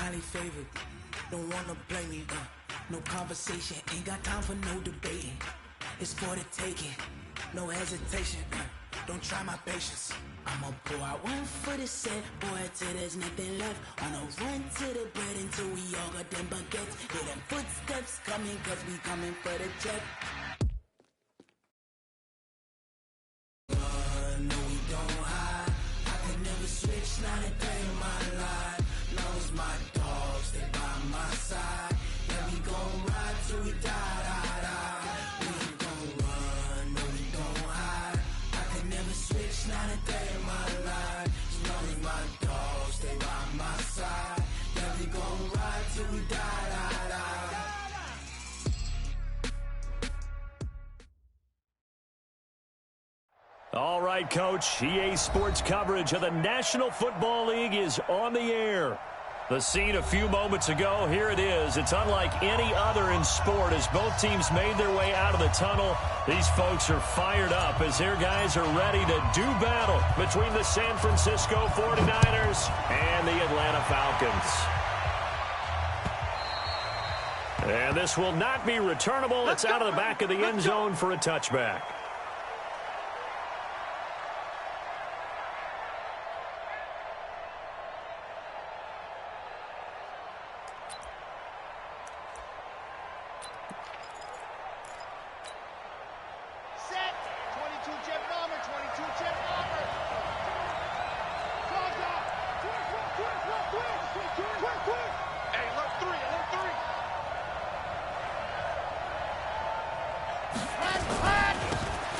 highly favored. Don't wanna blame me, no conversation, ain't got time for no debating. It's for the taking, no hesitation, don't try my patience. I'ma pour out one for the set, boy, till there's nothing left. On a run to the bread until we all got them baguettes. Hear them footsteps coming, cause we coming for the check. No, we don't hide. I can never switch, not a day in my life. Long as my dogs, they by my side. Yeah, we gon' ride till we die, die, die. We ain't gon' run, no, we don't hide. I can never switch, not a day in my life. As long as my dogs, they by my side. Yeah, we gon' ride till we die, die, die. All right, Coach. EA Sports coverage of the National Football League is on the air. The scene a few moments ago, here it is. It's unlike any other in sport as both teams made their way out of the tunnel. These folks are fired up as their guys are ready to do battle between the San Francisco 49ers and the Atlanta Falcons. And this will not be returnable. It's out of the back of the end zone for a touchback.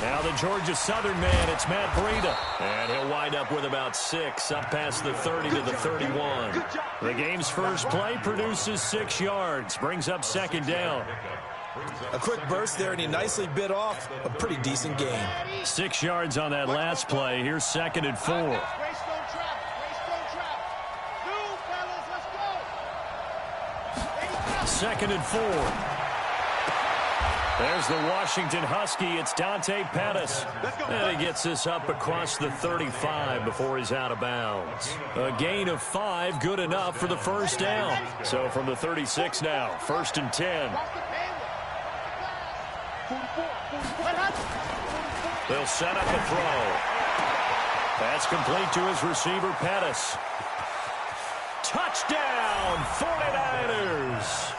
Now the Georgia Southern man, it's Matt Breida. And he'll wind up with about 6, up past the 30 to the 31. The game's first play produces 6 yards, brings up second down. A quick burst there, and he nicely bit off a pretty decent gain. 6 yards on that last play. Here's second and 4. Second and 4. There's the Washington Husky. It's Dante Pettis. And he gets this up across the 35 before he's out of bounds. A gain of 5, good enough for the first down. So from the 36 now, first and 10. They'll set up a throw. That's complete to his receiver, Pettis. Touchdown, 49ers!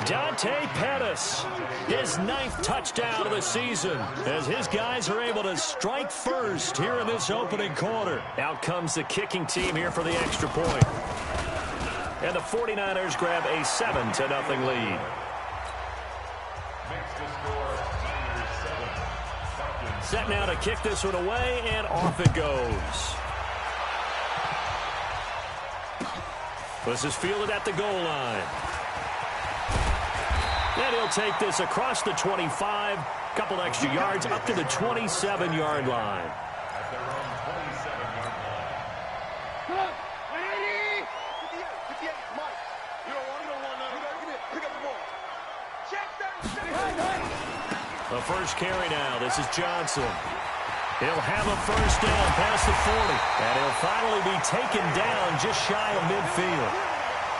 Dante Pettis, his 9th touchdown of the season, as his guys are able to strike first here in this opening quarter. Out comes the kicking team here for the extra point. And the 49ers grab a 7-0 lead. Set now to kick this one away, and off it goes. This is fielded at the goal line. And he'll take this across the 25, couple extra yards up to the 27-yard line. The first carry now. This is Johnson. He'll have a first down past the 40. And he'll finally be taken down just shy of midfield.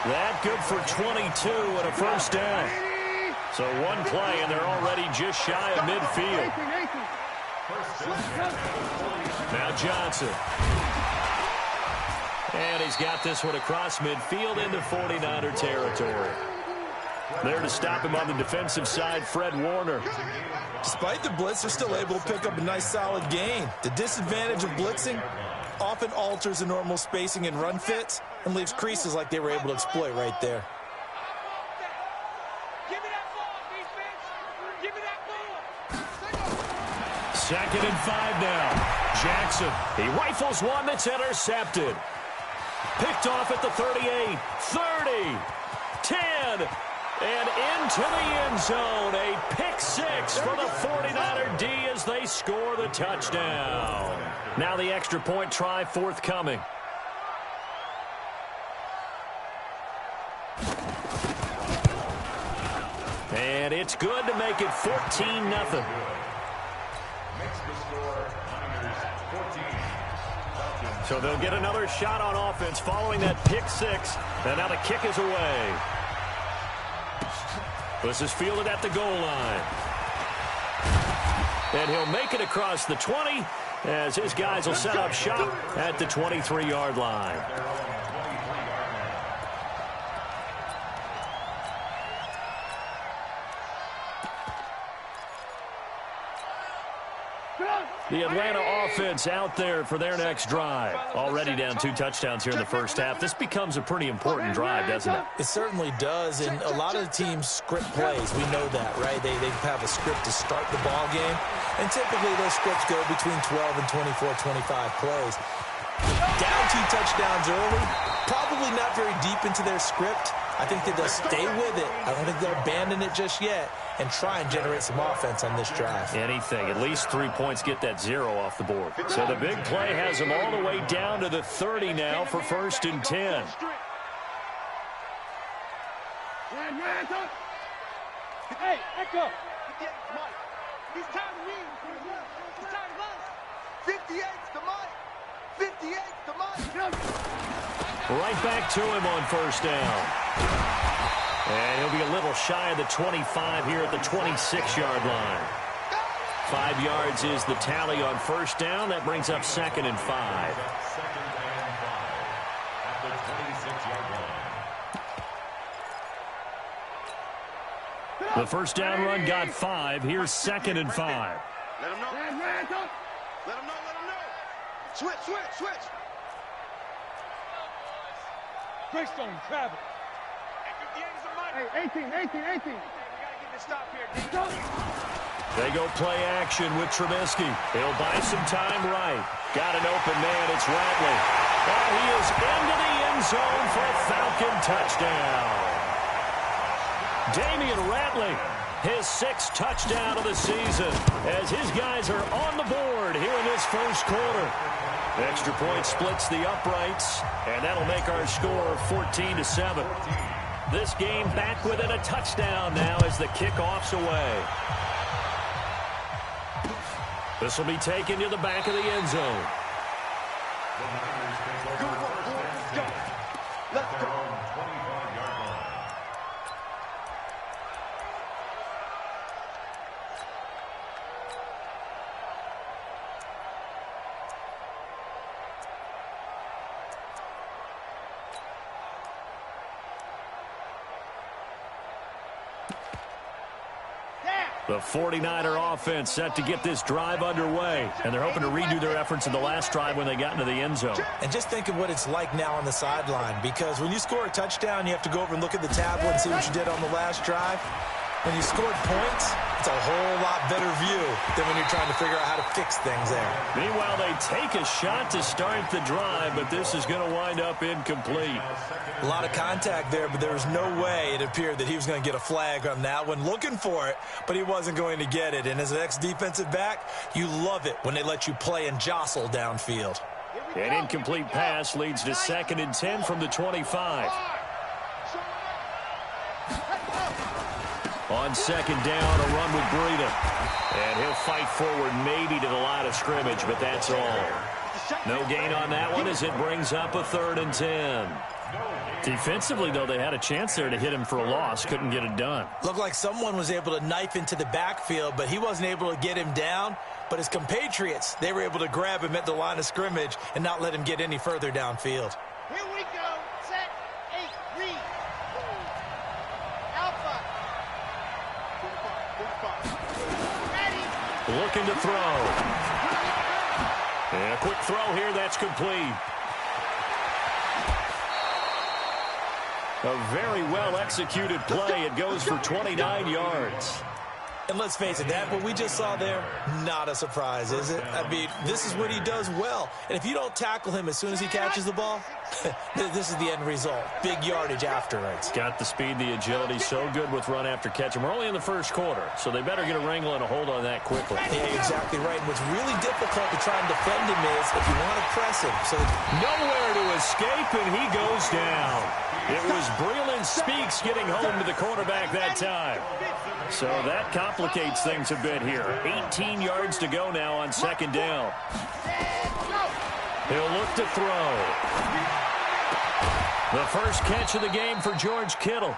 That good for 22 and a first down. So one play, and they're already just shy of midfield. Now Johnson. And he's got this one across midfield into 49er territory. There to stop him on the defensive side, Fred Warner. Despite the blitz, they're still able to pick up a nice solid gain. The disadvantage of blitzing often alters the normal spacing and run fits and leaves creases like they were able to exploit right there. Second and 5 now. Jackson, he rifles one that's intercepted. Picked off at the 38, 30, 10, and into the end zone. A pick 6 for the 49er D as they score the touchdown. Now the extra point try forthcoming. And it's good to make it 14-0. So they'll get another shot on offense following that pick six. And now the kick is away. This is fielded at the goal line. And he'll make it across the 20 as his guys will set up shop at the 23-yard line. The Atlanta offense out there for their next drive. Already down 2 touchdowns here in the first half. This becomes a pretty important drive, doesn't it? It certainly does, and a lot of the teams script plays. We know that, right? They have a script to start the ball game, and typically those scripts go between 12 and 24, 25 plays. Down 2 touchdowns early, probably not very deep into their script. I think that they'll stay with it. I don't think they'll abandon it just yet and try and generate some offense on this drive. Anything. At least 3 points, get that 0 off the board. So the big play has them all the way down to the 30 now for 1st and 10. Hey, Echo. He's tired of me. He's tired of us. 58's the money. 58's the money. Right back to him on 1st down. And he'll be a little shy of the 25 here at the 26-yard line. 5 yards is the tally on 1st down. That brings up 2nd and 5. The 1st down run got 5. Here's 2nd and 5. Let him know. Let him know. Let him know. Switch. Greystone, travel. Hey, 18. We got to get this stop here, D. They go play action with Trubisky. He'll buy some time right. Got an open man. It's Ratley. And he is into the end zone for a Falcon touchdown. Damian Ratley, his 6th touchdown of the season, as his guys are on the board here in this first quarter. Extra point splits the uprights, and that'll make our score 14-7. This game back within a touchdown now as the kickoff's away. This will be taken to the back of the end zone. Let's go. The 49er offense set to get this drive underway, and they're hoping to redo their efforts in the last drive when they got into the end zone. And just think of what it's like now on the sideline, because when you score a touchdown, you have to go over and look at the tablet and see what you did on the last drive. When you scored points, it's a whole lot better view than when you're trying to figure out how to fix things there. Meanwhile, they take a shot to start the drive, but this is going to wind up incomplete. A lot of contact there, but there was no way it appeared that he was going to get a flag on that one. Looking for it, but he wasn't going to get it. And as an ex-defensive back, you love it when they let you play and jostle downfield. An incomplete pass leads to 2nd and 10 from the 25. On 2nd down, a run with Breida. And he'll fight forward maybe to the line of scrimmage, but that's all. No gain on that one as it brings up a 3rd and 10. Defensively, though, they had a chance there to hit him for a loss. Couldn't get it done. Looked like someone was able to knife into the backfield, but he wasn't able to get him down. But his compatriots, they were able to grab him at the line of scrimmage and not let him get any further downfield. Here we go. Set, 8, read. Alpha. Ready. Looking to throw. And a quick throw here. That's complete. A very well-executed play. It goes for 29 yards. And let's face it, that what we just saw there, not a surprise, is it? I mean, this is what he does well. And if you don't tackle him as soon as he catches the ball, this is the end result. Big yardage afterwards. Got the speed, the agility, so good with run after catch. And we're only in the first quarter, so they better get a wrangle and a hold on that quickly. Yeah, exactly right. And what's really difficult to try and defend him is if you want to press him. So nowhere to escape, and he goes down. It was Breland Speaks getting home to the quarterback that time. So that complicates things a bit here. 18 yards to go now on 2nd down. He'll look to throw. The first catch of the game for George Kittle.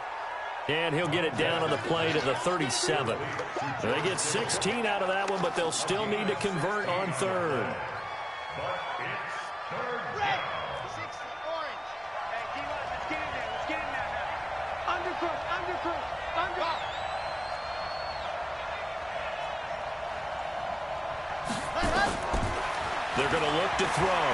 And he'll get it down on the play to the 37. They get 16 out of that one, but they'll still need to convert on third. Red. 6 orange. Hey, D-Line, let's get in there. Let's get in there now. Undercrook. They're going to look to throw.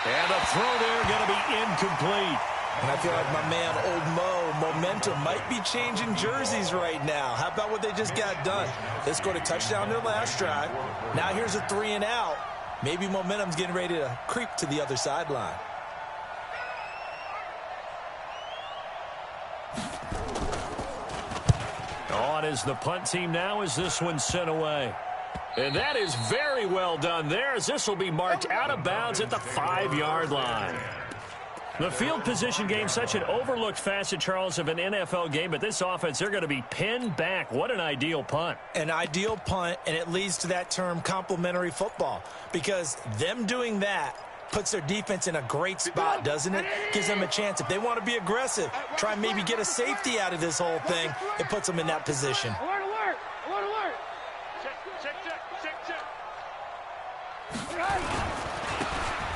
And a throw there going to be incomplete. And I feel like my man, Old Mo, momentum might be changing jerseys right now. How about what they just got done? They scored a touchdown their last drive. Now here's a 3 and out. Maybe momentum's getting ready to creep to the other sideline. On is the punt team now as this one's sent away. And that is very well done there, as this will be marked out of bounds at the 5-yard line. The field position game, such an overlooked facet, Charles, of an NFL game, but this offense, they're going to be pinned back. What an ideal punt. An ideal punt, and it leads to that term complementary football, because them doing that puts their defense in a great spot, doesn't it? Gives them a chance. If they want to be aggressive, try and maybe get a safety out of this whole thing, it puts them in that position. Alert.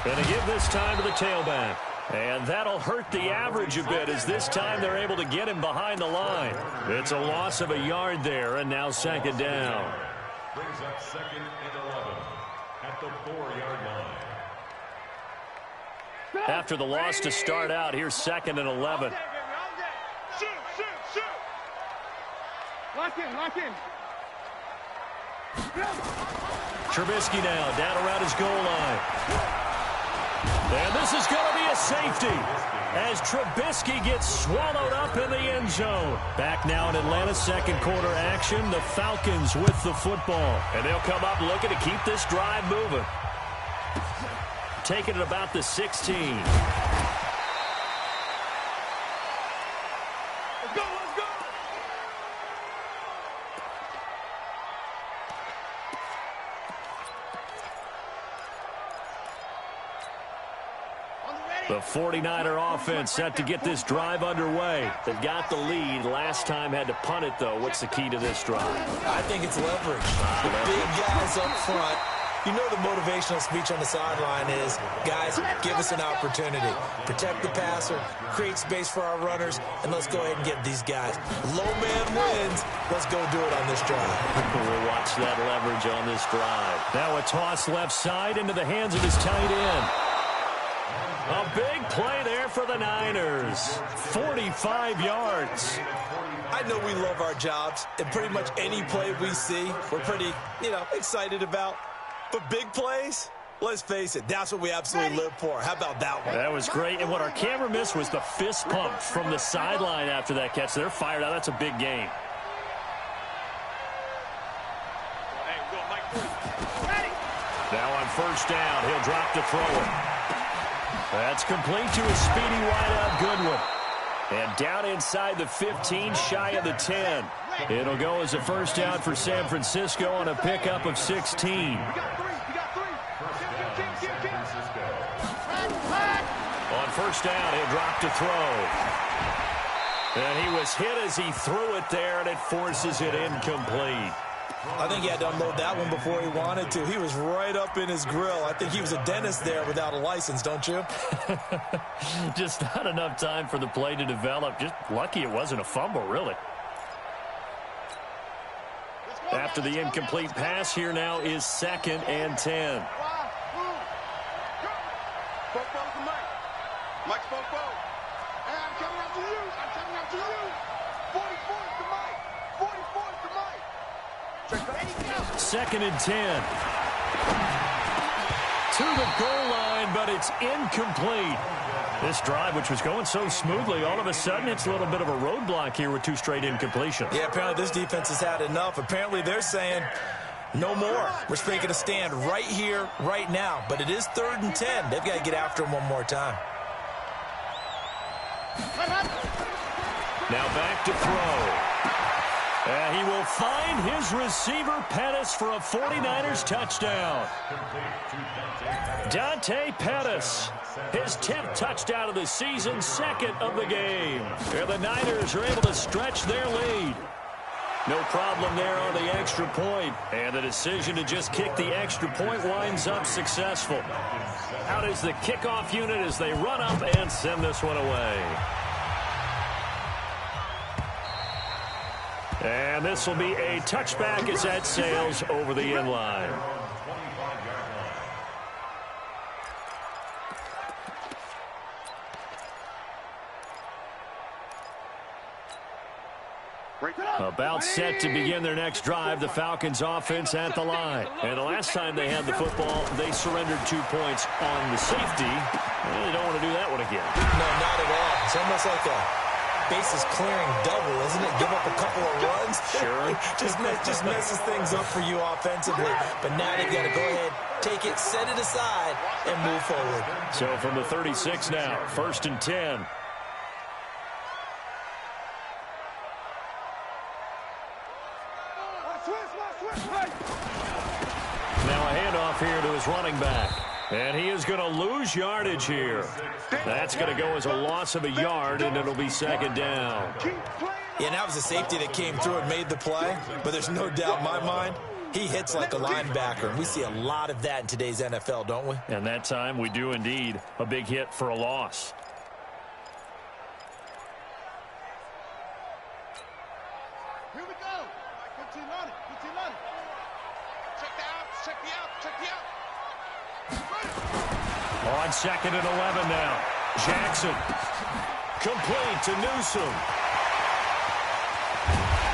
Going to give this time to the tailback. And that'll hurt the average a bit, as this time they're able to get him behind the line. It's a loss of a yard there, and now second down. Brings up 2nd and 11 at the 4-yard line. After the loss to start out, here's 2nd and 11. Shoot. Lock in. Trubisky now down around his goal line. And this is going to be a safety as Trubisky gets swallowed up in the end zone. Back now in Atlanta's second quarter action, the Falcons with the football. And they'll come up looking to keep this drive moving. Taking it about the 16. Let's go. The 49er offense set to get this drive underway. They've got the lead. Last time had to punt it, though. What's the key to this drive? I think it's leverage. The big guys up front. You know the motivational speech on the sideline is, guys, give us an opportunity. Protect the passer, create space for our runners, and let's go ahead and get these guys. Low man wins. Let's go do it on this drive. We'll watch that leverage on this drive. Now a toss left side into the hands of his tight end. A big play there for the Niners. 45 yards. I know we love our jobs, and pretty much any play we see, we're pretty, excited about. But big plays, let's face it, that's what we absolutely live for. How about that one? That was great. And what our camera missed was the fist pump from the sideline after that catch. They're fired out. That's a big game. Now on first down, he'll drop to throw it. That's complete to a speedy wideout Goodwin. And down inside the 15, shy of the 10. It'll go as a first down for San Francisco on a pickup of 16. You got three. On first down, he'll drop to throw. And he was hit as he threw it there, and it forces it incomplete. I think he had to unload that one before he wanted to. He was right up in his grill. I think he was a dentist there without a license, don't you? Just not enough time for the play to develop. Just lucky it wasn't a fumble, really. After the incomplete pass, here now is 2nd and 10. Mike spoke both. Hey, I'm coming up to you. 44 is the Mike. 44 is the Mike. 2nd and 10. To the goal line, but it's incomplete. This drive, which was going so smoothly, all of a sudden it's a little bit of a roadblock here with 2 straight incompletions. Yeah, apparently this defense has had enough. Apparently they're saying no more. We're making a stand right here, right now. But it is 3rd and 10. They've got to get after him one more time. Now back to throw. And he will find his receiver, Pettis, for a 49ers touchdown. Dante Pettis, his 10th touchdown of the season, 2nd of the game. And the Niners are able to stretch their lead. No problem there on the extra point. And the decision to just kick the extra point winds up successful. Out is the kickoff unit as they run up and send this one away. And this will be a touchback as that sails over the end line. About set to begin their next drive, the Falcons offense at the line. And the last time they had the football, they surrendered 2 points on the safety. They don't want to do that one again. No, not at all. It's almost like a bases clearing double, isn't it? Give up a couple of runs. Sure. just messes things up for you offensively. But now they've got to go ahead, take it, set it aside, and move forward. So from the 36 now, 1st and 10. Now a handoff here to his running back. And he is going to lose yardage here. That's going to go as a loss of a yard, and it'll be 2nd down. Yeah, and that was a safety that came through and made the play. But there's no doubt in my mind, he hits like a linebacker. And we see a lot of that in today's NFL, don't we? And that time we do indeed. A big hit for a loss. Here we go. Good team on it. Good team on it. Check the out. Check the out. Check the out. On 2nd and 11 now. Jackson. Complete to Newsome.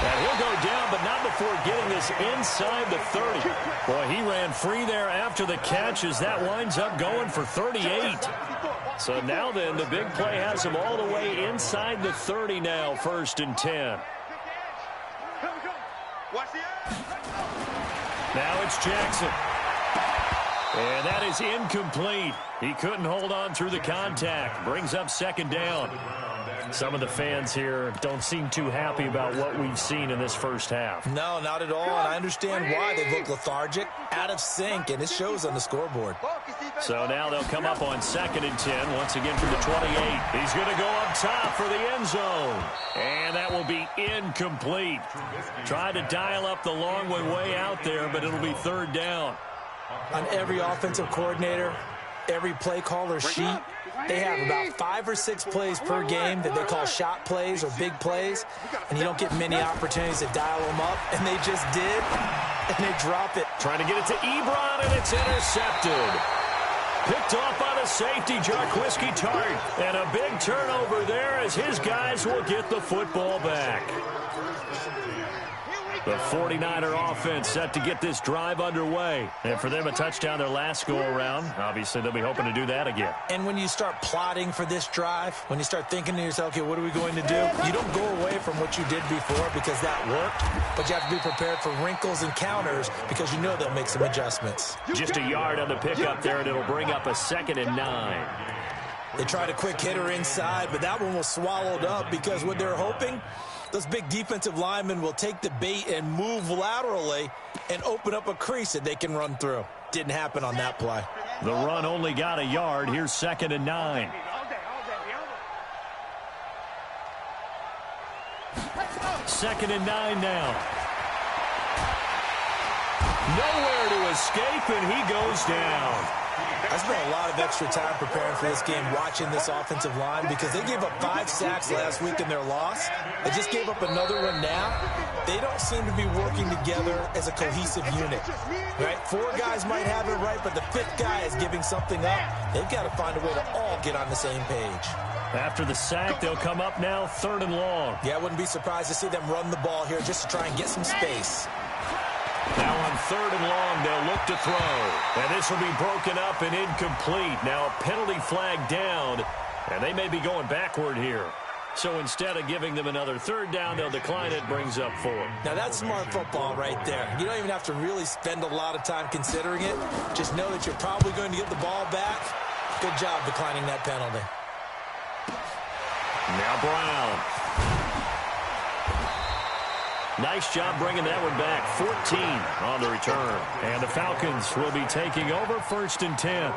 And he'll go down, but not before getting this inside the 30. Boy, he ran free there after the catch as that winds up going for 38. So now then, the big play has him all the way inside the 30 now, 1st and 10. Now it's Jackson. And that is incomplete. He couldn't hold on through the contact. Brings up 2nd down. Some of the fans here don't seem too happy about what we've seen in this first half. No, not at all, and I understand why they look lethargic, out of sync, and it shows on the scoreboard. So now they'll come up on 2nd and 10, once again from the 28. He's going to go up top for the end zone. And that will be incomplete. Tried to dial up the long one way out there, but it'll be 3rd down. On every offensive coordinator, every play caller sheet, they have about 5 or 6 plays per game that they call shot plays or big plays, and you don't get many opportunities to dial them up, and they just did, and they drop it. Trying to get it to Ebron, and it's intercepted. Picked off by the safety, Jarquiski Tart. And a big turnover there as his guys will get the football back. The 49er offense set to get this drive underway. And for them, a touchdown their last go-around. Obviously, they'll be hoping to do that again. And when you start plotting for this drive, when you start thinking to yourself, okay, what are we going to do? You don't go away from what you did before because that worked, but you have to be prepared for wrinkles and counters because you know they'll make some adjustments. Just a yard on the pickup there, and it'll bring up a 2nd and 9. They tried a quick hitter inside, but that one was swallowed up because what they're hoping, those big defensive linemen will take the bait and move laterally and open up a crease that they can run through. Didn't happen on that play. The run only got a yard. Here's 2nd and 9. 2nd and 9 now. Nowhere to escape, and he goes down. I spent a lot of extra time preparing for this game, watching this offensive line, because they gave up 5 sacks last week in their loss. They just gave up another one now. They don't seem to be working together as a cohesive unit. Right? 4 guys might have it right, but the 5th guy is giving something up. They've got to find a way to all get on the same page. After the sack, they'll come up now 3rd and long. Yeah, I wouldn't be surprised to see them run the ball here just to try and get some space. Now on 3rd and long, they'll look to throw. And this will be broken up and incomplete. Now a penalty flag down, and they may be going backward here. So instead of giving them another 3rd down, they'll decline it, brings up 4. Now that's smart football right there. You don't even have to really spend a lot of time considering it. Just know that you're probably going to get the ball back. Good job declining that penalty. Now Brown. Nice job bringing that one back. 14 on the return. And the Falcons will be taking over 1st and 10.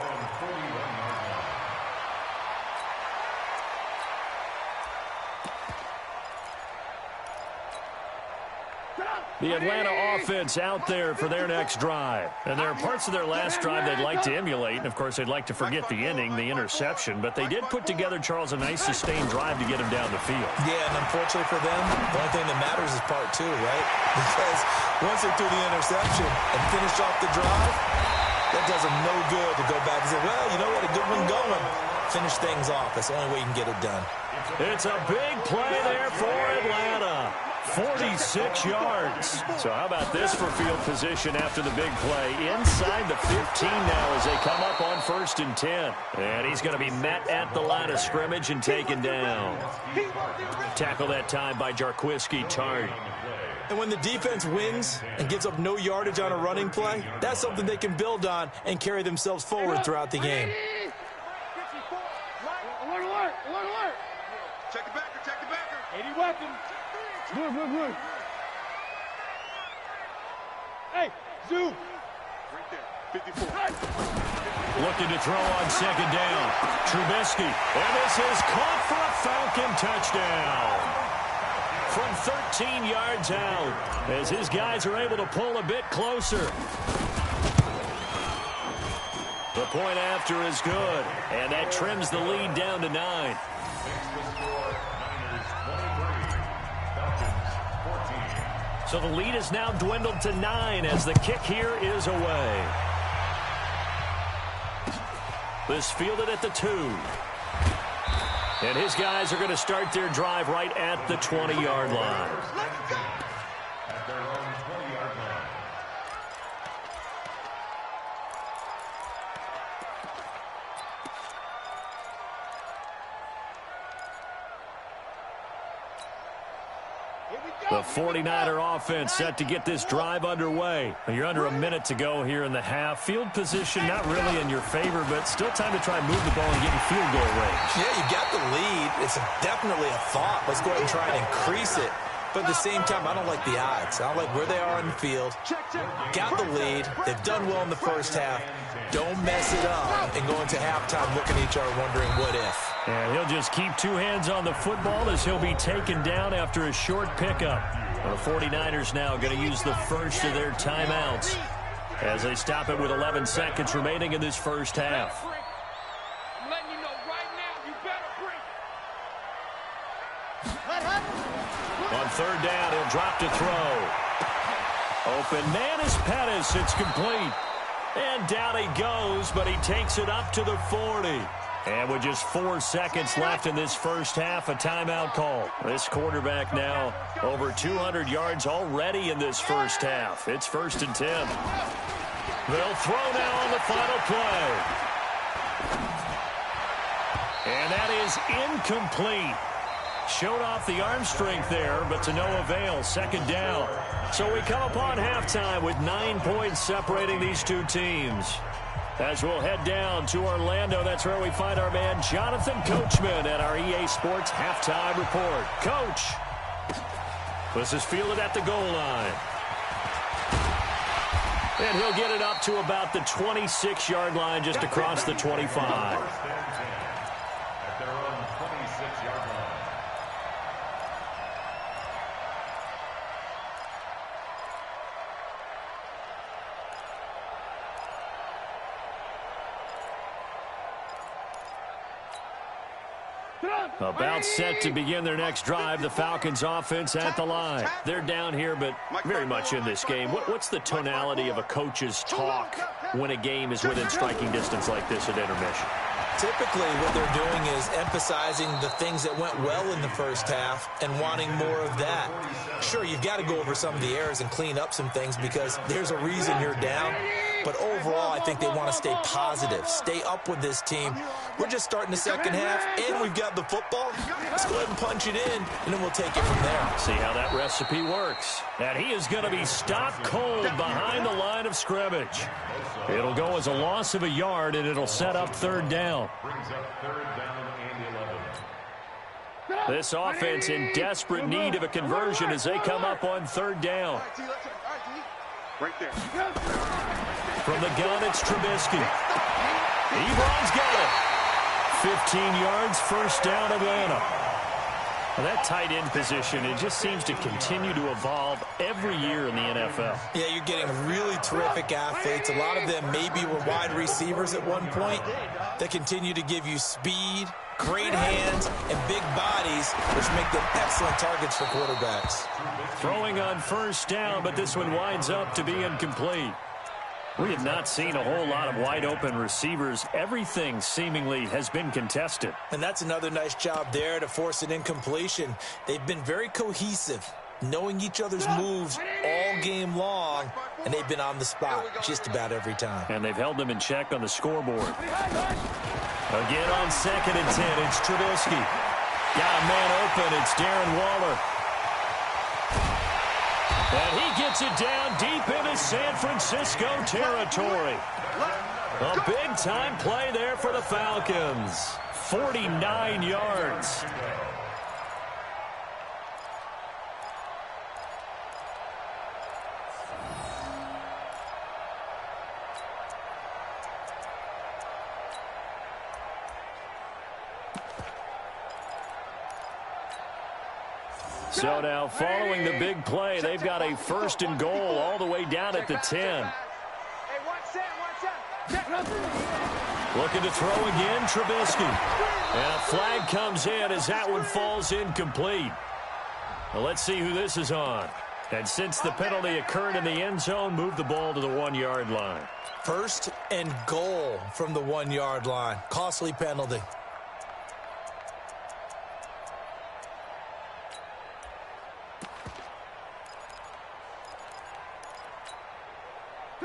The Atlanta offense out there for their next drive. And there are parts of their last drive they'd like to emulate. And, of course, they'd like to forget the ending, the interception. But they did put together, Charles, a nice sustained drive to get him down the field. Yeah, and unfortunately for them, the only thing that matters is part 2, right? Because once they threw the interception and finished off the drive, that does them no good to go back and say, well, you know what, a good one going. Finish things off. That's the only way you can get it done. It's a big play there for Atlanta. 46 yards. So how about this for field position after the big play? Inside the 15 now as they come up on 1st and 10. And he's going to be met at the line of scrimmage and taken down. Tackle that time by Jarquiski Tart. And when the defense wins and gives up no yardage on a running play, that's something they can build on and carry themselves forward throughout the game. Alert. Check the backer. 80 weapons. Good. Hey, Zoo. Right there, 54. Looking to throw on 2nd down. Trubisky. And this is caught for a Falcon touchdown. From 13 yards out as his guys are able to pull a bit closer. The point after is good, and that trims the lead down to 9. So the lead is now dwindled to 9 as the kick here is away. This fielded at the 2. And his guys are going to start their drive right at the 20-yard line. At their own 20-yard line. The 49er offense set to get this drive underway. You're under a minute to go here in the half. Field position not really in your favor, but still time to try and move the ball and get in field goal range. Yeah, you got the lead. It's definitely a thought. Let's go ahead and try and increase it. But at the same time, I don't like the odds. I don't like where they are on the field. Got the lead. They've done well in the first half. Don't mess it up and go into halftime looking at each other wondering what if. And he'll just keep 2 hands on the football as he'll be taken down after a short pickup. The 49ers now going to use the first of their timeouts as they stop it with 11 seconds remaining in this first half. I'm letting you know right now, you better bring. On 3rd down, he'll drop to throw. Open man is Pettis. It's complete. And down he goes, but he takes it up to the 40. And with just 4 seconds left in this first half, a timeout call. This quarterback now over 200 yards already in this first half. It's 1st and 10. They'll throw now on the final play. And that is incomplete. Showed off the arm strength there, but to no avail. 2nd down. So we come upon halftime with 9 points separating these two teams. As we'll head down to Orlando, that's where we find our man Jonathan Coachman at our EA Sports Halftime Report. Coach, this is fielded at the goal line. And he'll get it up to about the 26-yard line just across the 25. At their own 26-yard line. About set to begin their next drive, the Falcons offense at the line. They're down here, but very much in this game. What's the tonality of a coach's talk when a game is within striking distance like this at intermission? Typically, what they're doing is emphasizing the things that went well in the first half and wanting more of that. Sure, you've got to go over some of the errors and clean up some things because there's a reason you're down. But overall, I think they want to stay positive, stay up with this team. We're just starting the second half, and we've got the football. Let's go ahead and punch it in, and then we'll take it from there. See how that recipe works. And he is going to be stopped cold behind the line of scrimmage. It'll go as a loss of a yard, and it'll set up 3rd down. Brings up 3rd down and 11. This offense in desperate need of a conversion as they come up on third down. Right there. From the gun, it's Trubisky. Ebron's got it. 15 yards, first down, Atlanta. Well, that tight end position, it just seems to continue to evolve every year in the NFL. Yeah, you're getting really terrific athletes. A lot of them maybe were wide receivers at one point. They continue to give you speed, great hands, and big bodies, which make them excellent targets for quarterbacks. Throwing on first down, but this one winds up to be incomplete. We have not seen a whole lot of wide-open receivers. Everything seemingly has been contested. And that's another nice job there to force an incompletion. They've been very cohesive, knowing each other's moves all game long, and they've been on the spot just about every time. And they've held them in check on the scoreboard. Again on 2nd and 10, it's Trubisky. Got a man open, it's Darren Waller. And he gets it down deep into San Francisco territory. A big-time play there for the Falcons. 49 yards. So now following the big play, they've got a 1st and goal all the way down at the 10. Looking to throw again, Trubisky. And a flag comes in as that one falls incomplete. Well, let's see who this is on. And since the penalty occurred in the end zone, move the ball to the 1-yard line. 1st and goal from the 1-yard line. Costly penalty.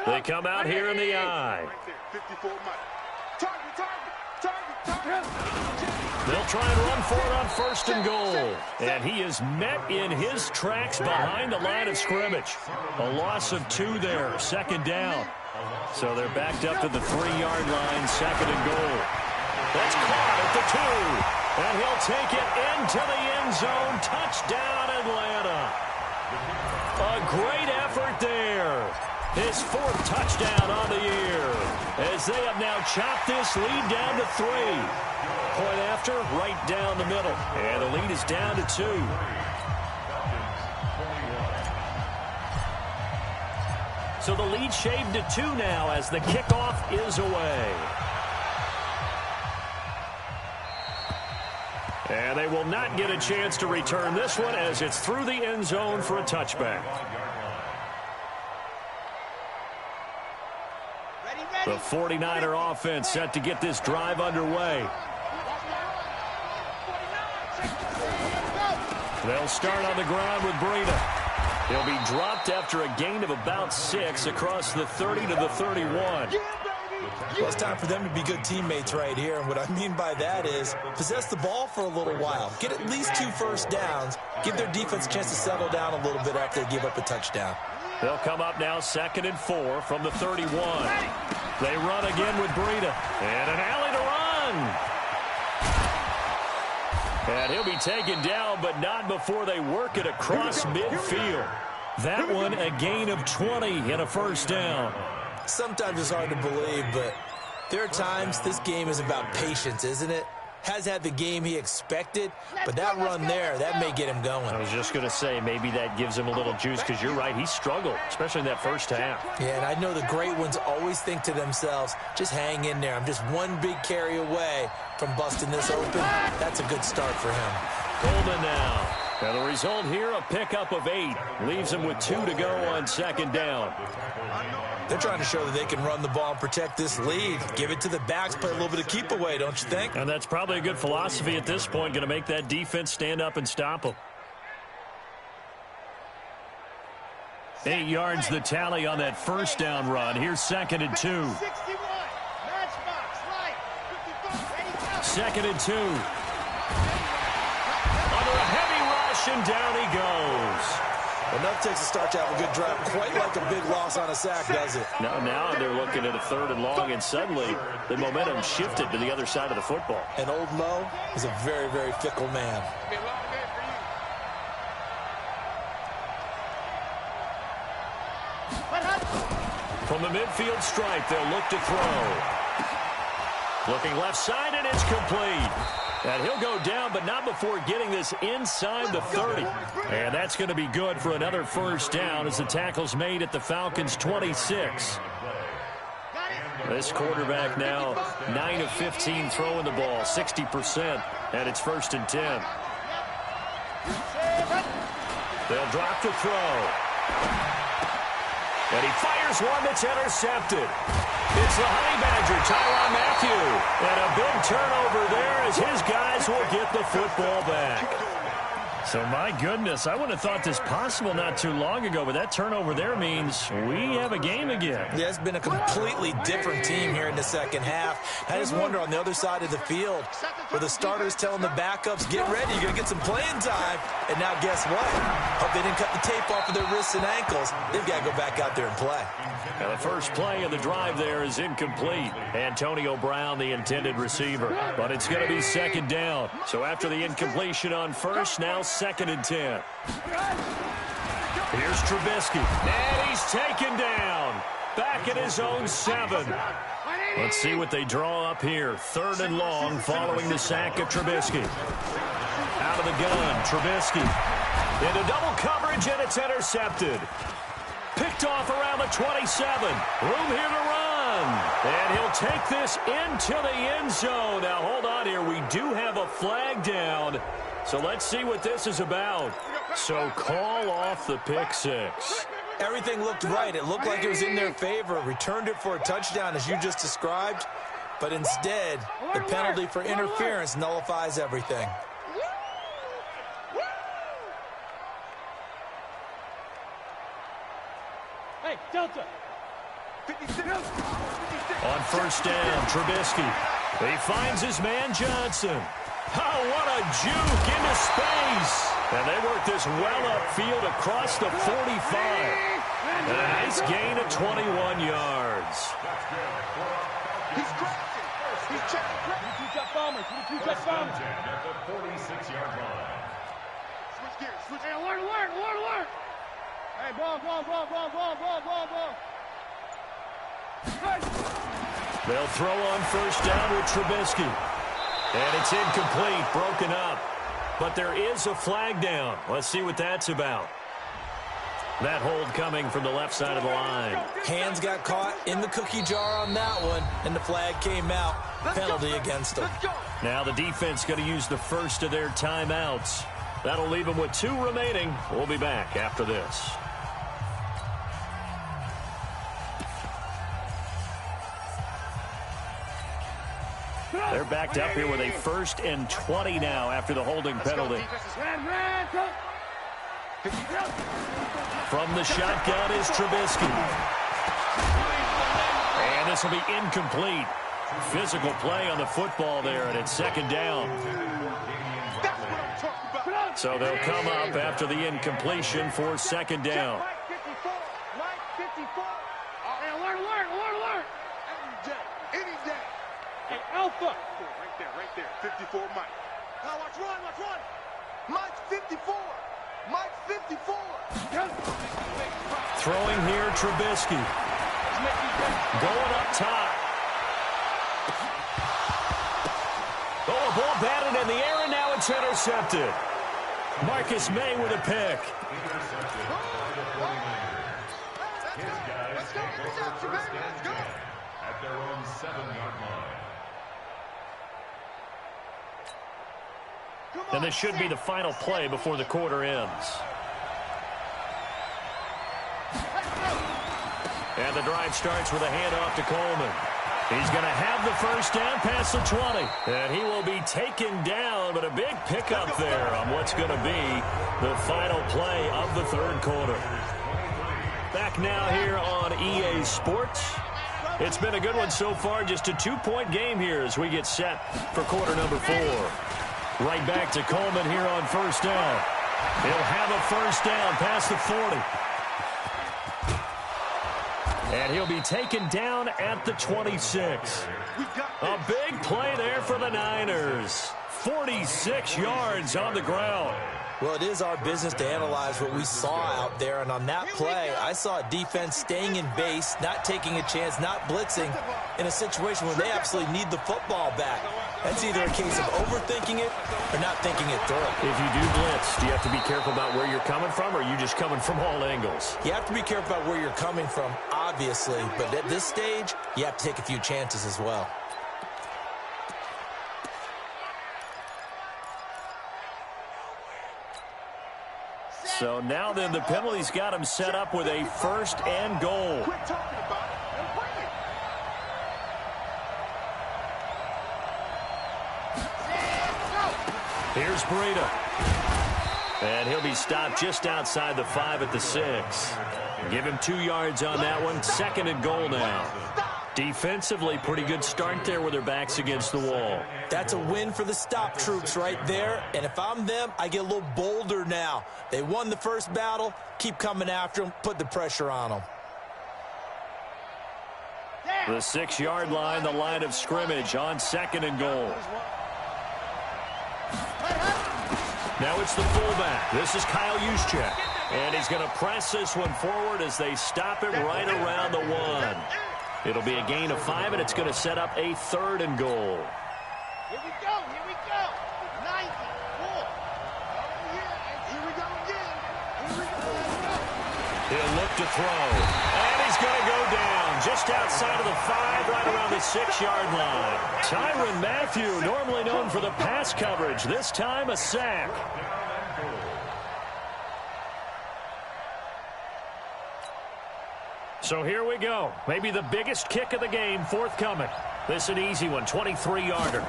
They come out here in the eye. They'll try and run for it on 1st and goal. And he is met in his tracks behind the line of scrimmage. A loss of 2 there, 2nd down. So they're backed up to the 3-yard line, 2nd and goal. That's caught at the 2. And he'll take it into the end zone. Touchdown, Atlanta. A great effort there. His 4th touchdown on the year as they have now chopped this lead down to 3. Point after, right down the middle. And the lead is down to 2. So the lead shaved to 2 now as the kickoff is away. And they will not get a chance to return this one as it's through the end zone for a touchback. The 49er offense set to get this drive underway. They'll start on the ground with Breida. He'll be dropped after a gain of about 6 across the 30 to the 31. Well, it's time for them to be good teammates right here. And what I mean by that is possess the ball for a little while. Get at least 2 first downs. Give their defense a chance to settle down a little bit after they give up a touchdown. They'll come up now 2nd and 4 from the 31. They run again with Breida. And an alley to run. And he'll be taken down, but not before they work it across midfield. That one, a gain of 20 and a 1st down. Sometimes it's hard to believe, but there are times this game is about patience, isn't it? Has had the game he expected, but that run there, that may get him going. I was just going to say, maybe that gives him a little juice, because you're right, he struggled, especially in that 1st half. Yeah, and I know the great ones always think to themselves, just hang in there. I'm just one big carry away from busting this open. That's a good start for him. Coleman now. Now the result here, a pickup of 8. Leaves him with 2 to go on 2nd down. They're trying to show that they can run the ball and protect this lead. Give it to the backs, play a little bit of keep away, don't you think? And that's probably a good philosophy at this point, going to make that defense stand up and stop them. 8 yards the tally on that 1st down run. Here's 2nd and 2. 2nd and 2. Under a heavy rush, and down he goes. Enough takes a start to have a good drive. Quite like a big loss on a sack, does it? Now they're looking at a 3rd and long, and suddenly the momentum shifted to the other side of the football. And Old Mo is a very, very fickle man. From the midfield stripe, they'll look to throw. Looking left side, and it's complete. And he'll go down, but not before getting this inside the 30. And that's going to be good for another first down as the tackle's made at the Falcons' 26. This quarterback now 9 of 15 throwing the ball, 60%, and it's 1st and 10. They'll drop to throw. And he fires one that's intercepted. It's the Honey Badger, Tyrann Mathieu. And a big turnover there as his guys will get the football back. So, my goodness, I would have thought this possible not too long ago, but that turnover there means we have a game again. Yeah, it's been a completely different team here in the second half. I just wonder on the other side of the field, where the starters telling the backups, get ready, you're going to get some playing time. And now guess what? Hope they didn't cut the tape off of their wrists and ankles. They've got to go back out there and play. Now, the first play of the drive there is incomplete. Antonio Brown, the intended receiver. But it's going to be 2nd down. So after the incompletion on first, now 2nd and 10. Here's Trubisky. And he's taken down. Back at his own 7. Let's see what they draw up here. 3rd and long following the sack of Trubisky. Out of the gun, Trubisky. Into double coverage, and it's intercepted. Picked off around the 27. Room here to run. And he'll take this into the end zone. Now, hold on here. We do have a flag down. So let's see what this is about. So call off the pick 6. Everything looked right. It looked like it was in their favor. Returned it for a touchdown, as you just described. But instead, the penalty for interference nullifies everything. Hey, Delta. 56. On first down, Trubisky. He finds his man Johnson. Oh, what a juke into space. And they work this well upfield across the 45. And a nice gain of 21 yards. He's crashing. He's checking. 22-jet bomber. 22-jet bomber. At the 46-yard line. Switch gears. Switch. Hey, alert. Hey, ball. They'll throw on first down with Trubisky. And it's incomplete, broken up. But there is a flag down. Let's see what that's about. That hold coming from the left side of the line. Hands got caught in the cookie jar on that one, and the flag came out. Penalty against them. Now the defense going to use the first of their timeouts. That'll leave them with 2 remaining. We'll be back after this. They're backed up here with a 1st and 20 now after the holding penalty. From the shotgun is Trubisky. And this will be incomplete. Physical play on the football there, and it's 2nd down. So they'll come up after the incompletion for 2nd down. Mike 54. Hey, alert. Any day. Hey, Alpha. Right there. 54, Mike. Now watch run. Mike's 54. Mike's 54. Throwing here, Trubisky. Going up top. Oh, a ball batted in the air, and now it's intercepted. Marcus May with a pick. Let's go. At their own 7-yard line. And this should be the final play before the quarter ends. And the drive starts with a handoff to Coleman. He's going to have the first down past the 20. And he will be taken down, but a big pickup there on what's going to be the final play of the 3rd quarter. Back now here on EA Sports. It's been a good one so far, just a 2-point game here as we get set for quarter number 4. Right back to Coleman here on first down. He'll have a first down past the 40. And he'll be taken down at the 26. A big play there for the Niners. 46 yards on the ground. Well, it is our business to analyze what we saw out there. And on that play, I saw a defense staying in base, not taking a chance, not blitzing in a situation where they absolutely need the football back. That's either a case of overthinking it or not thinking it through. If you do blitz, do you have to be careful about where you're coming from, or are you just coming from all angles? You have to be careful about where you're coming from, obviously. But at this stage, you have to take a few chances as well. So now then, the penalty's got him set up with a first and goal. Quit talking about it and bring it. Here's Breida. And he'll be stopped just outside the 5 at the 6. Give him 2 yards on that one. Second and goal now. Defensively, pretty good start there with their backs against the wall. That's a win for the stop troops right there. And if I'm them, I get a little bolder now. They won the first battle. Keep coming after them. Put the pressure on them. The 6-yard line, the line of scrimmage on second and goal. Now it's the fullback. This is Kyle Juszczyk. And he's going to press this one forward as they stop it right around the 1. It'll be a gain of 5, and it's going to set up a third and goal. Here we go. 94. Here we go again. He'll look to throw. And he's going to go down just outside of the 5, right around the 6-yard line. Tyrann Mathieu, normally known for the pass coverage, this time a sack. So here we go. Maybe the biggest kick of the game forthcoming. This an easy one, 23-yarder.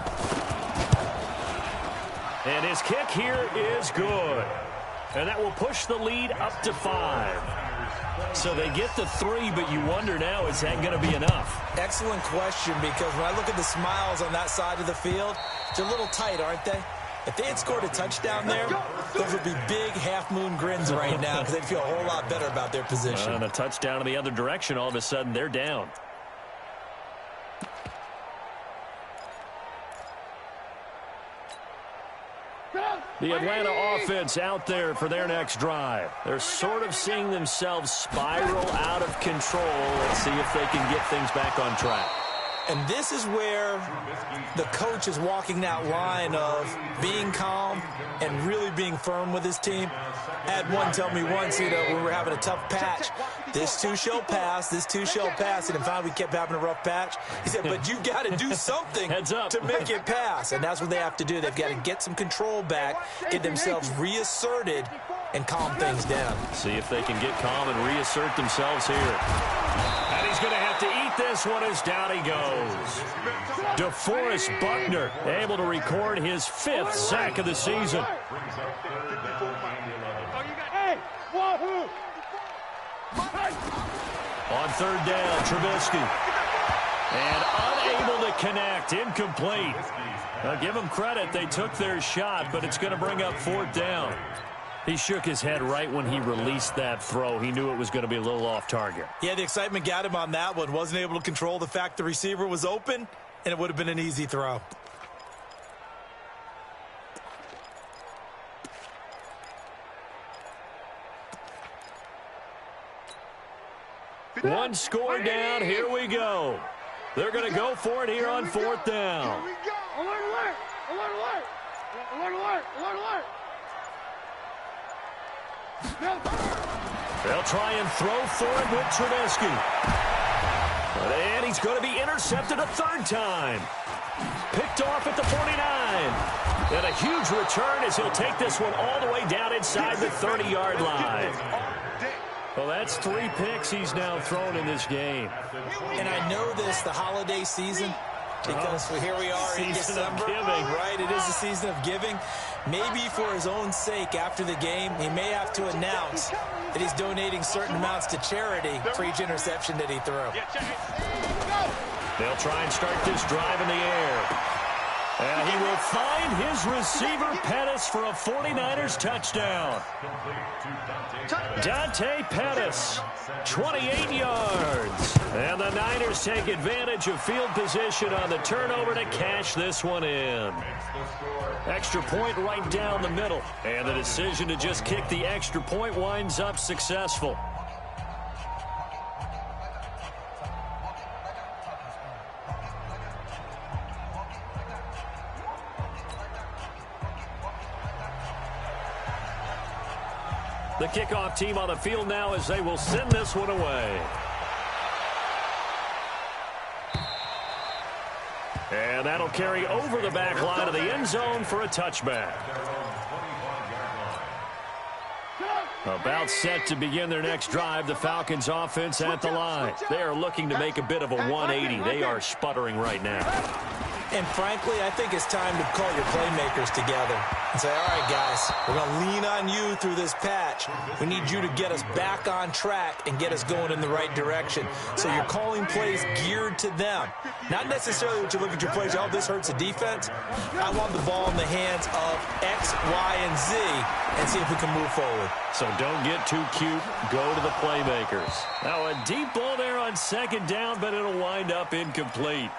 And his kick here is good. And that will push the lead up to 5. So they get the 3, but you wonder now, is that going to be enough? Excellent question, because when I look at the smiles on that side of the field, they're a little tight, aren't they? If they had scored a touchdown there, those would be big half-moon grins right now because they'd feel a whole lot better about their position. And a touchdown in the other direction, all of a sudden they're down. The Atlanta offense out there for their next drive. They're sort of seeing themselves spiral out of control. Let's see if they can get things back on track. And this is where the coach is walking that line of being calm and really being firm with his team. I had one tell me once, when we were having a tough patch, this too shall pass, this too shall pass. And finally we kept having a rough patch. He said, but you've got to do something to make it pass. And that's what they have to do. They've got to get some control back, get themselves reasserted, and calm things down. See if they can get calm and reassert themselves here. And he's going to have to eat this one as down he goes. DeForest Buckner able to record his 5th sack of the season. On third down, Trubisky. And unable to connect, incomplete. Now give them credit, they took their shot, but it's going to bring up 4th down. He shook his head right when he released that throw. He knew it was going to be a little off target. Yeah, the excitement got him on that one. Wasn't able to control the fact the receiver was open, and it would have been an easy throw. One score down. Here we go. They're going to go for it here on 4th down. Here we go. Alert, alert. Alert, alert. Alert, alert. Alert, alert. They'll try and throw for it with Trubisky. And he's going to be intercepted a 3rd time. Picked off at the 49. And a huge return as he'll take this one all the way down inside the 30-yard line. Well, that's 3 picks he's now thrown in this game. And I know this, the holiday season, because here we are in December. Right, it is the season of giving. Maybe for his own sake, after the game, he may have to announce that he's donating certain amounts to charity for each interception that he threw. They'll try and start this drive in the air. And he will find his receiver, Pettis, for a 49ers touchdown. Dante Pettis, 28 yards. And the Niners take advantage of field position on the turnover to cash this one in. Extra point right down the middle. And the decision to just kick the extra point winds up successful. The kickoff team on the field now as they will send this one away. And that'll carry over the back line of the end zone for a touchback. About set to begin their next drive, the Falcons offense at the line. They are looking to make a bit of a 180. They are sputtering right now. And frankly, I think it's time to call your playmakers together and say, all right, guys, we're going to lean on you through this patch. We need you to get us back on track and get us going in the right direction. So you're calling plays geared to them. Not necessarily what you look at your plays, oh, this hurts the defense. I want the ball in the hands of X, Y, and Z and see if we can move forward. So don't get too cute. Go to the playmakers. Now a deep ball there on second down, but it'll wind up incomplete.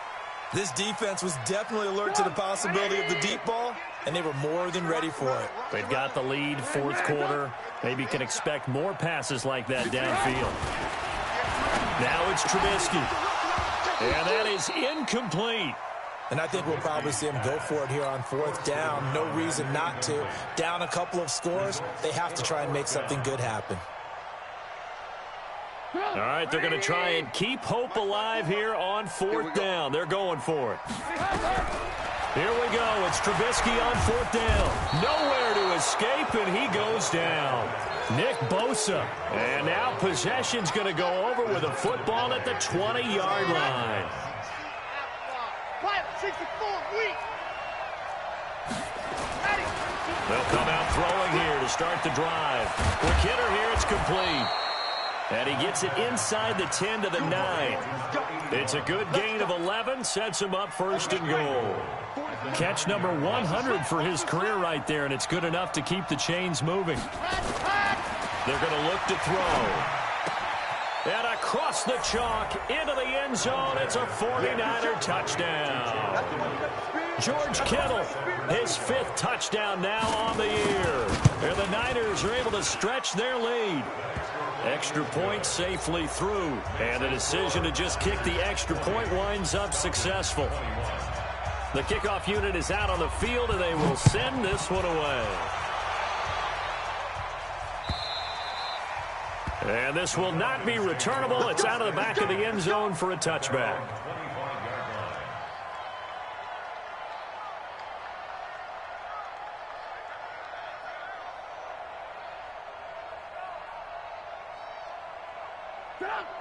This defense was definitely alert to the possibility of the deep ball, and they were more than ready for it. They've got the lead, fourth quarter. Maybe can expect more passes like that downfield. Now it's Trubisky. And that is incomplete. And I think we'll probably see them go for it here on fourth down. No reason not to. Down a couple of scores, they have to try and make something good happen. All right, they're going to try and keep hope alive here on fourth down. They're going for it. Here we go. It's Trubisky on fourth down. Nowhere to escape, and he goes down. Nick Bosa. And now possession's going to go over with a football at the 20-yard line. They'll come out throwing here to start the drive. Quick hitter here. It's complete. And he gets it inside the 10 to the 9. It's a good gain of 11. Sets him up first and goal. Catch number 100 for his career right there, and it's good enough to keep the chains moving. They're going to look to throw. And across the chalk into the end zone. It's a 49er touchdown. George Kittle, his 5th touchdown now on the year. And the Niners are able to stretch their lead. Extra point safely through. And the decision to just kick the extra point winds up successful. The kickoff unit is out on the field, and they will send this one away. And this will not be returnable. It's out of the back of the end zone for a touchback.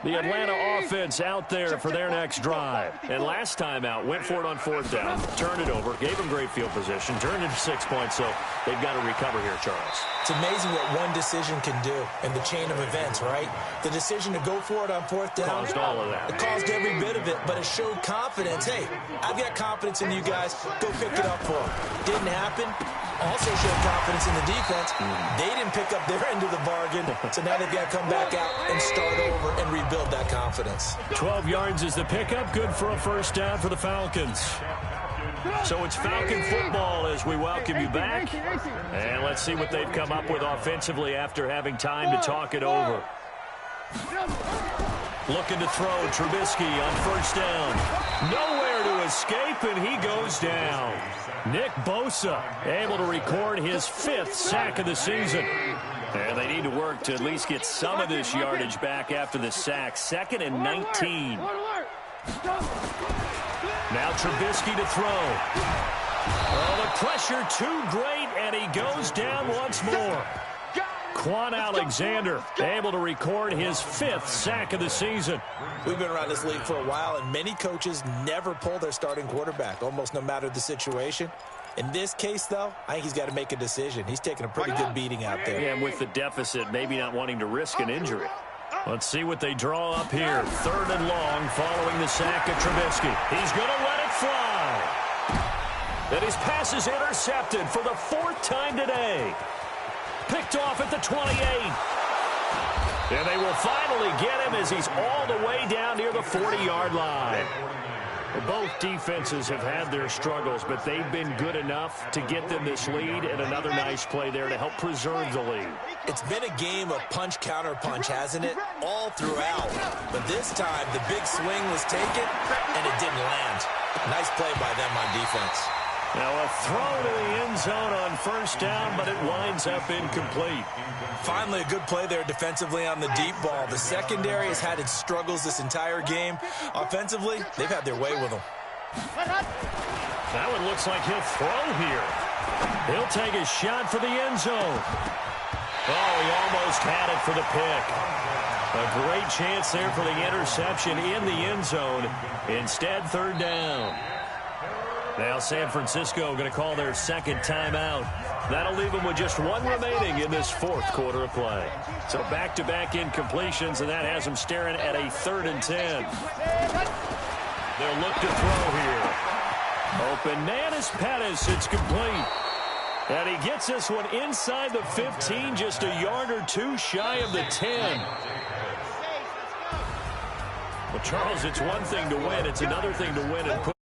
The Atlanta offense out there for their next drive. And last time out, went for it on fourth down, turned it over, gave them great field position, turned it 6 points, so they've got to recover here, Charles. It's amazing what one decision can do in the chain of events, right? The decision to go for it on fourth down. Caused all of that. It caused every bit of it, but it showed confidence. Hey, I've got confidence in you guys. Go pick it up for them. Didn't happen. Also showed confidence in the defense. They didn't pick up their end of the bargain, so now they've got to come back out and start over and rebuild that confidence. 12 yards is the pickup, good for a first down for the Falcons. So it's Falcon football as we welcome you back. And let's see what they've come up with offensively after having time to talk it over. Looking to throw, Trubisky on first down. Nowhere to escape, and he goes down. Nick Bosa able to record his 5th sack of the season. And they need to work to at least get some of this yardage back after the sack. 2nd and 19. Now Trubisky to throw. Oh, the pressure too great, and he goes down once more. Quan Alexander able to record his 5th sack of the season. We've been around this league for a while, and many coaches never pull their starting quarterback, almost no matter the situation. In this case, though, I think he's got to make a decision. He's taking a pretty good beating out there. Yeah, and with the deficit, maybe not wanting to risk an injury. Let's see what they draw up here. 3rd and long following the sack of Trubisky. He's going to let it fly. And his pass is intercepted for the 4th time today. Picked off at the 28. And they will finally get him as he's all the way down near the 40-yard line. Both defenses have had their struggles, but they've been good enough to get them this lead, and another nice play there to help preserve the lead. It's been a game of punch-counter-punch, hasn't it? All throughout. But this time, the big swing was taken, and it didn't land. Nice play by them on defense. Now a throw to the end zone on 1st down, but it winds up incomplete. Finally, a good play there defensively on the deep ball. The secondary has had its struggles this entire game. Offensively, they've had their way with them. That one looks like he'll throw here. He'll take a shot for the end zone. Oh, he almost had it for the pick. A great chance there for the interception in the end zone. Instead, 3rd down. Now San Francisco going to call their 2nd timeout. That'll leave them with just 1 remaining in this 4th quarter of play. So back-to-back incompletions, and that has them staring at a 3rd and 10. They'll look to throw here. Open man is Pettis. It's complete. And he gets this one inside the 15, just a yard or 2 shy of the 10. Well, Charles, it's one thing to win. It's another thing to win and put